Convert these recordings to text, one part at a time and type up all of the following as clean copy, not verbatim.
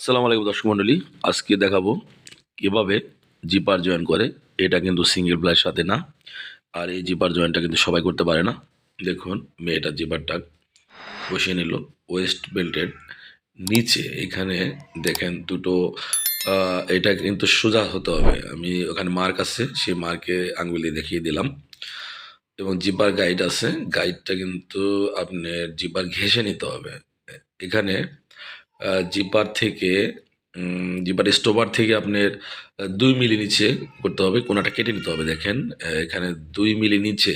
আসসালামু আলাইকুম দর্শক মণ্ডলী। আজকে দেখাবো কিভাবে জিপার জয়েন করে। এটা কিন্তু সিঙ্গেল প্লায়ের সাথে না, আর এই জিপার জয়েনটা কিন্তু সবাই করতে পারে না। দেখুন, মেয়েটা জিপারটা বসিয়ে নিল ওয়েস্ট বেল্টের নিচে। এখানে দেখেন দুটো, এটা কিন্তু সোজা হতে হবে। আমি ওখানে মার্ক আছে, সেই মার্কে আঙ্গুল দিয়ে দেখিয়ে দিলাম। এবং জিপার গাইড আছে, গাইডটা কিন্তু আপনার জিপার ঘেঁষে নিতে হবে। এখানে জিপার থেকে জিপার স্টোভার থেকে আপনার 2 মিলি নিচে করতে হবে, কোনাটা কেটে নিতে হবে। দেখেন এখানে 2 মিলি নিচে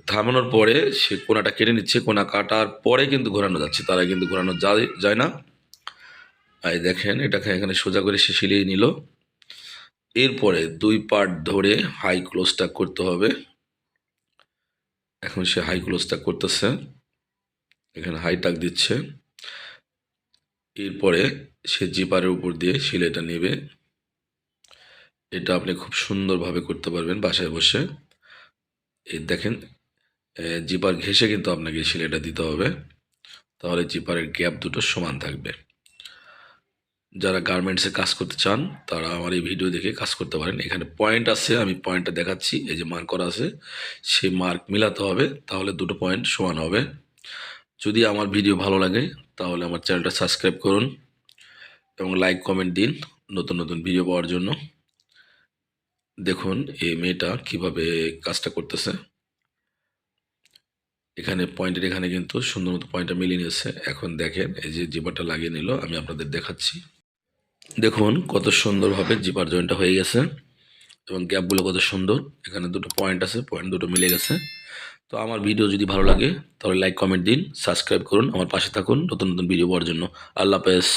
থামানোর পরে সে কোনাটা কেটে নিচ্ছে। কোনা কাটার পরে কিন্তু ঘোরানো যাচ্ছে, তারা কিন্তু ঘোরানো যায় না। এই দেখেন এটাকে এখানে সোজা করে সে সিলিয়ে নিল। এরপরে 2 পার্ট ধরে হাই ক্লোজটা করতে হবে। এখন সে হাই ক্লোজটা করতেছে, এখানে হাই টাক দিচ্ছে। এরপরে সে জিপারের উপর দিয়ে সিলাইটা নেবে। এটা আপনি খুব সুন্দরভাবে করতে পারবেন বাসায় বসে। এই দেখেন জিপার ঘেঁষে কিন্তু আপনাকে সিলাইটা দিতে হবে, তাহলে জিপারের গ্যাপ দুটো সমান থাকবে। যারা গার্মেন্টসে কাজ করতে চান তারা আমার এই ভিডিও দেখে কাজ করতে পারেন। এখানে পয়েন্ট আছে, আমি পয়েন্টটা দেখাচ্ছি। এই যে মার্ক করা আছে, সেই মার্ক মিলাতে হবে, তাহলে দুটো পয়েন্ট সমান হবে। যদি আমার ভিডিও ভালো লাগে তাহলে আমার চ্যানেলটা সাবস্ক্রাইব করুন এবং লাইক কমেন্ট দিন নতুন নতুন ভিডিও পাওয়ার জন্য। দেখুন এই মেয়েটা কিভাবে কাজটা করতেছে। এখানে পয়েন্টের এখানে কিন্তু সুন্দর মতো পয়েন্টটা মিলিয়ে নিয়েছে। এখন দেখেন এই যে জিপারটা লাগিয়ে নিল, আমি আপনাদের দেখাচ্ছি। দেখুন কত সুন্দরভাবে জিপার জয়েন্টটা হয়ে গেছে এবং গ্যাপগুলো কত সুন্দর। এখানে দুটো পয়েন্ট আছে, পয়েন্ট দুটো মিলে গেছে। তো আমার ভিডিও যদি ভালো লাগে তাহলে লাইক কমেন্ট দিন, সাবস্ক্রাইব করুন, আমার পাশে থাকুন নতুন নতুন ভিডিও পাওয়ার জন্য। আল্লাহ হাফেজ।